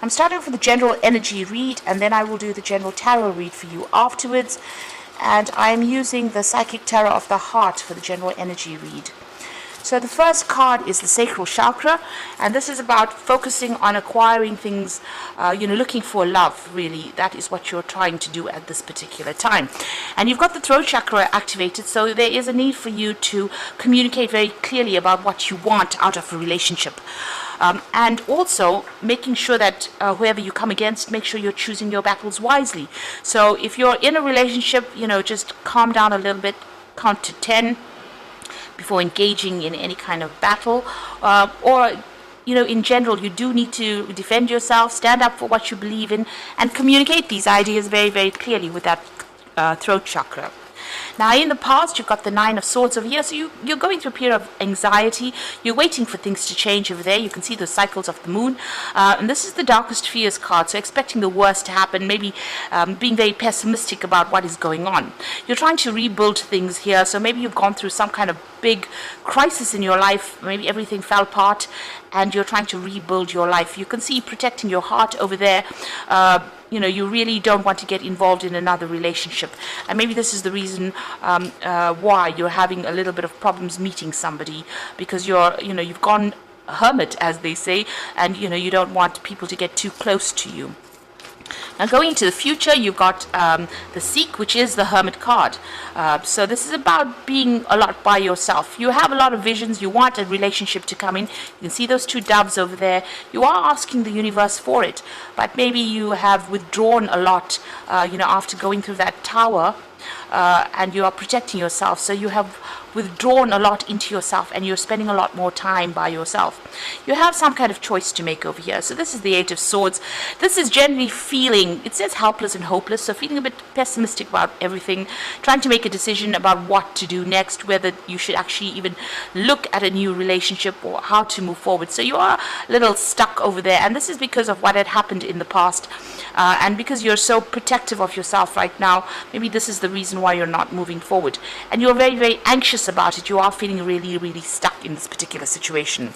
I'm starting off with the general energy read, and then I will do the general tarot read for you afterwards. And I'm using the Psychic Tarot of the Heart for the general energy read. So the first card is the sacral chakra, and this is about focusing on acquiring things, looking for love, really. That is what you're trying to do at this particular time. And you've got the throat chakra activated, so there is a need for you to communicate very clearly about what you want out of a relationship. And also making sure that whoever you come against, make sure you're choosing your battles wisely. So if you're in a relationship, just calm down a little bit, count to 10 before engaging in any kind of battle, or in general, you do need to defend yourself, stand up for what you believe in, and communicate these ideas very, very clearly with that throat chakra. Now, in the past, you've got the Nine of Swords over here, so you're going through a period of anxiety. You're waiting for things to change over there. You can see the cycles of the moon. And this is the Darkest Fears card, so expecting the worst to happen, maybe being very pessimistic about what is going on. You're trying to rebuild things here, so maybe you've gone through some kind of big crisis in your life. Maybe everything fell apart, and you're trying to rebuild your life. You can see protecting your heart over there. You really don't want to get involved in another relationship. And maybe this is the reason why you're having a little bit of problems meeting somebody, because you've gone hermit, as they say, and you don't want people to get too close to you. Now, going into the future, you've got the Seek, which is the Hermit card. So this is about being a lot by yourself. You have a lot of visions. You want a relationship to come in. You can see those two doves over there. You are asking the universe for it, but maybe you have withdrawn a lot, after going through that tower, and you are protecting yourself. So you have withdrawn a lot into yourself, and you're spending a lot more time by yourself. You have some kind of choice to make over here. So this is the Eight of Swords. This is generally feeling, it says helpless and hopeless, so feeling a bit pessimistic about everything, trying to make a decision about what to do next, whether you should actually even look at a new relationship or how to move forward. So you are a little stuck over there, and this is because of what had happened in the past, and because you're so protective of yourself right now. Maybe this is the reason why you're not moving forward, and you're very, very anxious about it. You are feeling really, really stuck in this particular situation.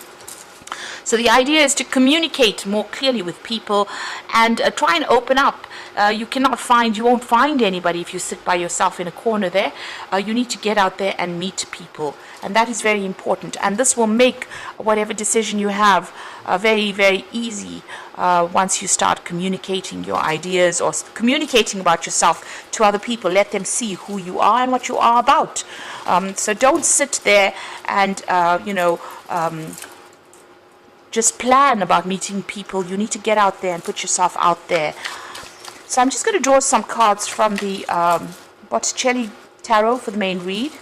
So the idea is to communicate more clearly with people and try and open up. You won't find anybody if you sit by yourself in a corner there. You need to get out there and meet people, and that is very important. And this will make whatever decision you have very, very easy once you start communicating your ideas or communicating about yourself to other people. Let them see who you are and what you are about. So don't sit there and just plan about meeting people. You need to get out there and put yourself out there. So I'm just going to draw some cards from the Botticelli Tarot for the main read.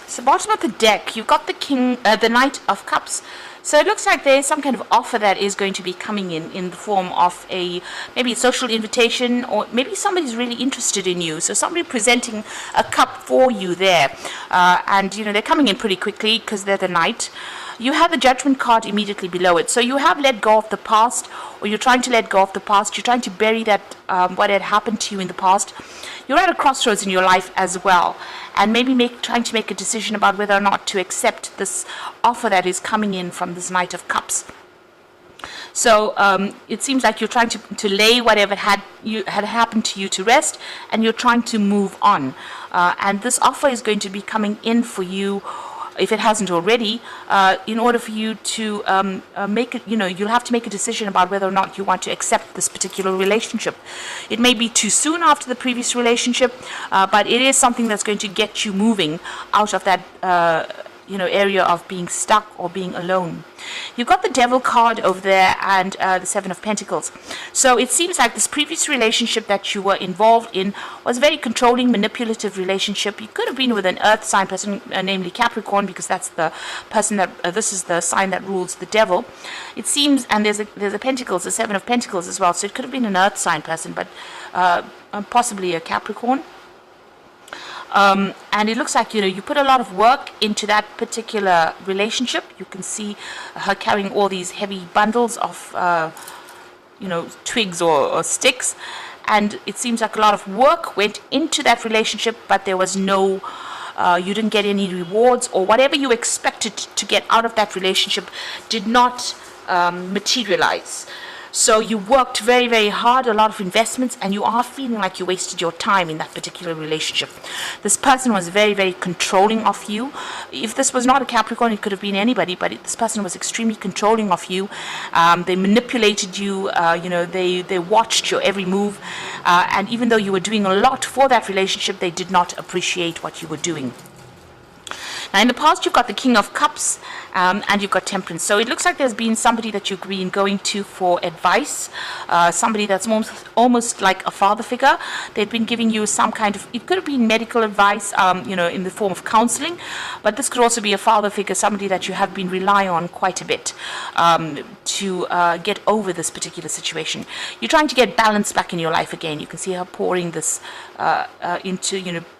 So bottom of the deck, you've got the Knight of Cups. So it looks like there is some kind of offer that is going to be coming in the form of maybe a social invitation, or maybe somebody's really interested in you. So somebody presenting a cup for you there, and they're coming in pretty quickly because they're the Knight. You have the Judgment card immediately below it. So you have let go of the past, or you're trying to let go of the past. You're trying to bury that what had happened to you in the past. You're at a crossroads in your life as well, and maybe trying to make a decision about whether or not to accept this offer that is coming in from this Knight of Cups. So it seems like you're trying to lay whatever had happened to you to rest, and you're trying to move on. And this offer is going to be coming in for you, if it hasn't already, in order for you to make it, you'll have to make a decision about whether or not you want to accept this particular relationship. It may be too soon after the previous relationship, but it is something that's going to get you moving out of that area of being stuck or being alone. You've got the Devil card over there and the Seven of Pentacles. So it seems like this previous relationship that you were involved in was a very controlling, manipulative relationship. You could have been with an earth sign person, namely Capricorn, because that's the person that this is the sign that rules the devil. It seems, and there's a Pentacles, the Seven of Pentacles as well. So it could have been an earth sign person, but possibly a Capricorn. And it looks like, you put a lot of work into that particular relationship. You can see her carrying all these heavy bundles of, twigs or sticks. And it seems like a lot of work went into that relationship, but there was you didn't get any rewards, or whatever you expected to get out of that relationship did not materialize. So you worked very, very hard, a lot of investments, and you are feeling like you wasted your time in that particular relationship. This person was very, very controlling of you. If this was not a Capricorn, it could have been anybody, but this person was extremely controlling of you. They manipulated you, they watched your every move, and even though you were doing a lot for that relationship, they did not appreciate what you were doing. Now, in the past, you've got the King of Cups, and you've got Temperance. So it looks like there's been somebody that you've been going to for advice, somebody that's almost like a father figure. They've been giving you some kind of, it could have been medical advice, in the form of counseling, but this could also be a father figure, somebody that you have been relying on quite a bit to get over this particular situation. You're trying to get balance back in your life again. You can see her pouring this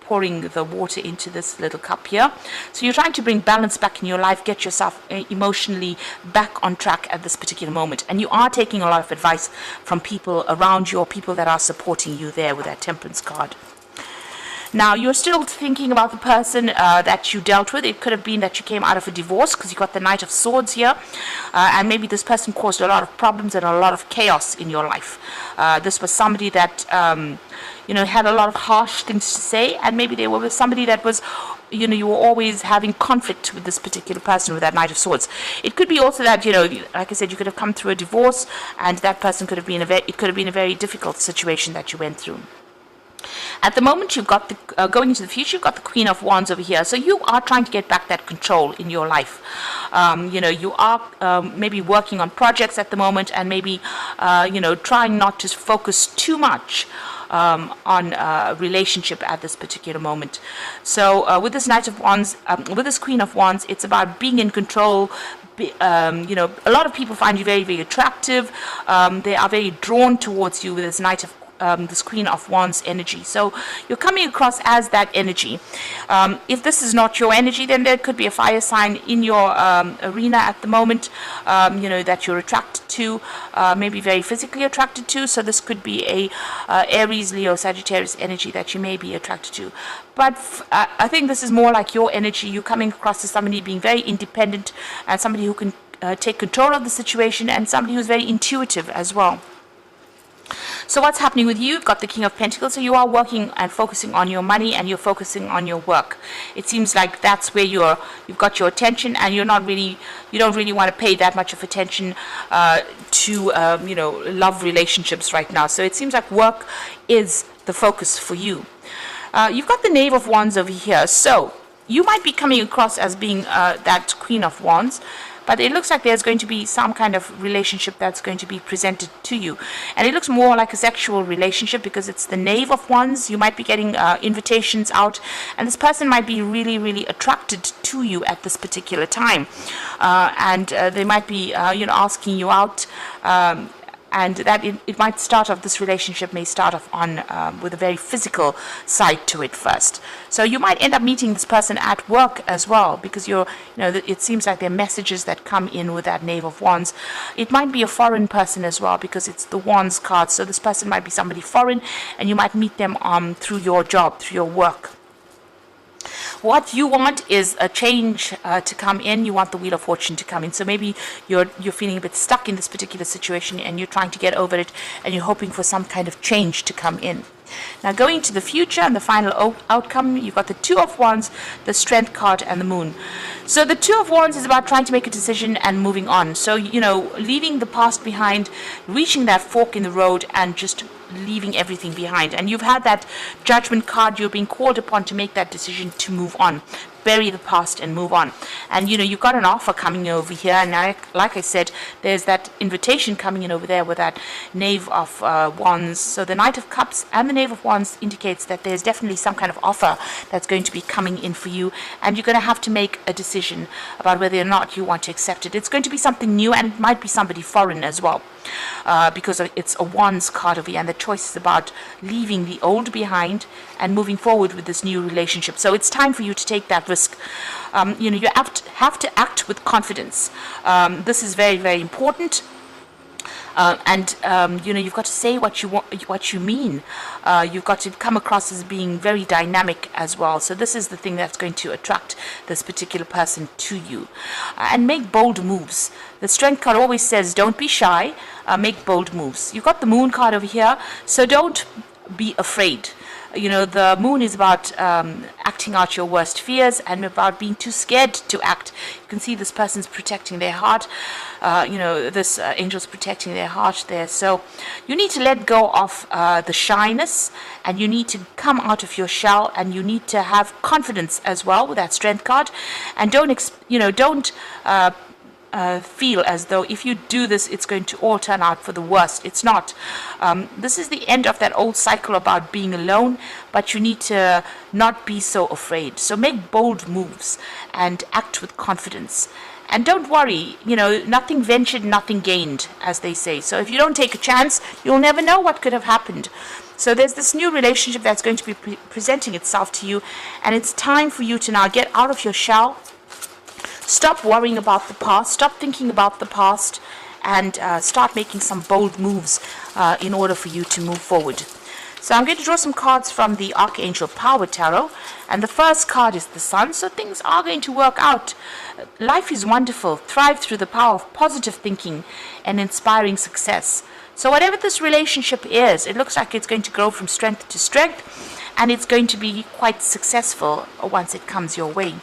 pouring the water into this little cup here. So you're trying to bring balance back in your life, get yourself emotionally back on track at this particular moment. And you are taking a lot of advice from people around you, or people that are supporting you there with that Temperance card. Now, you're still thinking about the person that you dealt with. It could have been that you came out of a divorce, because you got the Knight of Swords here. And maybe this person caused a lot of problems and a lot of chaos in your life. This was somebody that had a lot of harsh things to say, and maybe they were with somebody that was, you were always having conflict with this particular person with that Knight of Swords. It could be also that, like I said, you could have come through a divorce, and that person could have been it could have been a very difficult situation that you went through. At the moment, you've got going into the future, you've got the Queen of Wands over here. So you are trying to get back that control in your life. You are maybe working on projects at the moment, and maybe, trying not to focus too much on a relationship at this particular moment. So with this Knight of Wands, with this Queen of Wands, it's about being in control. A lot of people find you very, very attractive. They are very drawn towards you with this this Queen of Wands energy. So you're coming across as that energy. If this is not your energy, then there could be a fire sign in your arena at the moment, that you're attracted to, maybe very physically attracted to. So this could be a Aries, Leo, Sagittarius energy that you may be attracted to. But I think this is more like your energy. You're coming across as somebody being very independent, and somebody who can take control of the situation, and somebody who's very intuitive as well. So what's happening with you? You've got the King of Pentacles, so you are working and focusing on your money, and you're focusing on your work. It seems like that's where you've got your attention, and you don't really want to pay that much of attention to love relationships right now. So it seems like work is the focus for you. You've got the Knave of Wands over here, so you might be coming across as being that Queen of Wands, but it looks like there's going to be some kind of relationship that's going to be presented to you. And it looks more like a sexual relationship, because it's the Knave of Wands. You might be getting invitations out, and this person might be really, really attracted to you at this particular time. And they might be, asking you out. And that it might start off, this relationship may start off on with a very physical side to it first. So you might end up meeting this person at work as well, because it seems like there are messages that come in with that Knave of Wands. It might be a foreign person as well, because it's the Wands card. So this person might be somebody foreign, and you might meet them through your job, through your work. What you want is a change to come in. You want the Wheel of Fortune to come in. So maybe you're feeling a bit stuck in this particular situation, and you're trying to get over it, and you're hoping for some kind of change to come in. Now, going to the future and the final outcome, you've got the Two of Wands, the Strength card, and the Moon. So the Two of Wands is about trying to make a decision and moving on. So, leaving the past behind, reaching that fork in the road, and just leaving everything behind. And you've had that Judgment card. You're being called upon to make that decision to move on. Bury the past and move on. And you've got an offer coming over here, and like I said, there's that invitation coming in over there with that Knave of Wands. So the Knight of Cups and the Knave of Wands indicates that there's definitely some kind of offer that's going to be coming in for you, and you're going to have to make a decision decision about whether or not you want to accept it. It's going to be something new, and it might be somebody foreign as well, because it's a Wands card over here, and the choice is about leaving the old behind and moving forward with this new relationship. So it's time for you to take that risk. You have to act with confidence. This is very, very important. You've got to say what you want, what you mean. You've got to come across as being very dynamic as well. So this is the thing that's going to attract this particular person to you. And make bold moves. The Strength card always says, don't be shy, make bold moves. You've got the Moon card over here, so don't be afraid. The Moon is about acting out your worst fears and about being too scared to act. You can see this person's protecting their heart. This angel's protecting their heart there. So you need to let go of the shyness, and you need to come out of your shell, and you need to have confidence as well with that Strength card. And don't feel as though if you do this, it's going to all turn out for the worst. It's not. This is the end of that old cycle about being alone, but you need to not be so afraid. So make bold moves and act with confidence. And don't worry, nothing ventured, nothing gained, as they say. So if you don't take a chance, you'll never know what could have happened. So there's this new relationship that's going to be presenting itself to you, and it's time for you to now get out of your shell. Stop worrying about the past, stop thinking about the past, and start making some bold moves in order for you to move forward. So I'm going to draw some cards from the Archangel Power Tarot, and the first card is the Sun. So things are going to work out. Life is wonderful. Thrive through the power of positive thinking and inspiring success. So whatever this relationship is, it looks like it's going to grow from strength to strength, and it's going to be quite successful once it comes your way.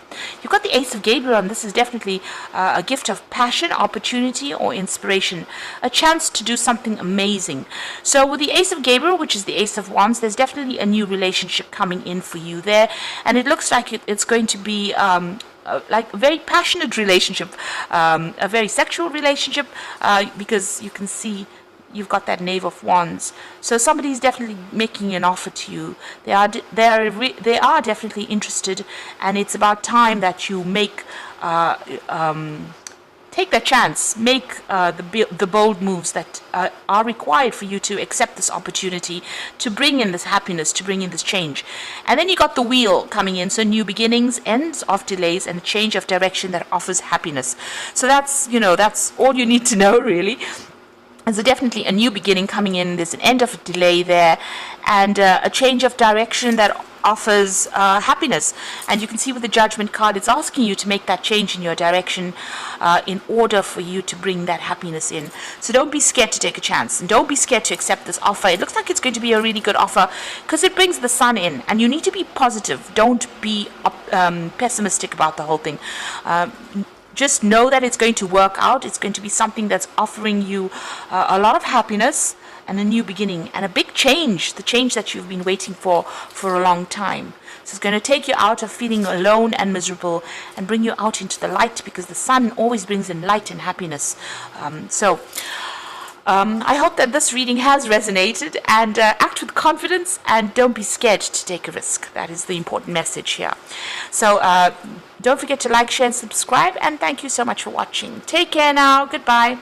You've got the Ace of Gabriel, and this is definitely a gift of passion, opportunity, or inspiration, a chance to do something amazing. So with the Ace of Gabriel, which is the Ace of Wands, there's definitely a new relationship coming in for you there, and it looks like it's going to be like a very passionate relationship, a very sexual relationship, because you can see you've got that Knave of Wands. So somebody's definitely making an offer to you. They are definitely interested, and it's about time that you make take that chance, make the bold moves that are required for you to accept this opportunity, to bring in this happiness, to bring in this change. And then you got the Wheel coming in, so new beginnings, ends of delays, and a change of direction that offers happiness. So that's all you need to know, really. There's definitely a new beginning coming in. There's an end of a delay there, and a change of direction that offers happiness. And you can see with the Judgment card, it's asking you to make that change in your direction in order for you to bring that happiness in. So don't be scared to take a chance, and don't be scared to accept this offer. It looks like it's going to be a really good offer because it brings the Sun in, and you need to be positive. Don't be pessimistic about the whole thing. Just know that it's going to work out. It's going to be something that's offering you a lot of happiness and a new beginning and a big change, the change that you've been waiting for a long time. So it's going to take you out of feeling alone and miserable and bring you out into the light, because the Sun always brings in light and happiness. I hope that this reading has resonated, and act with confidence and don't be scared to take a risk. That is the important message here. So don't forget to like, share, and subscribe, and thank you so much for watching. Take care now. Goodbye.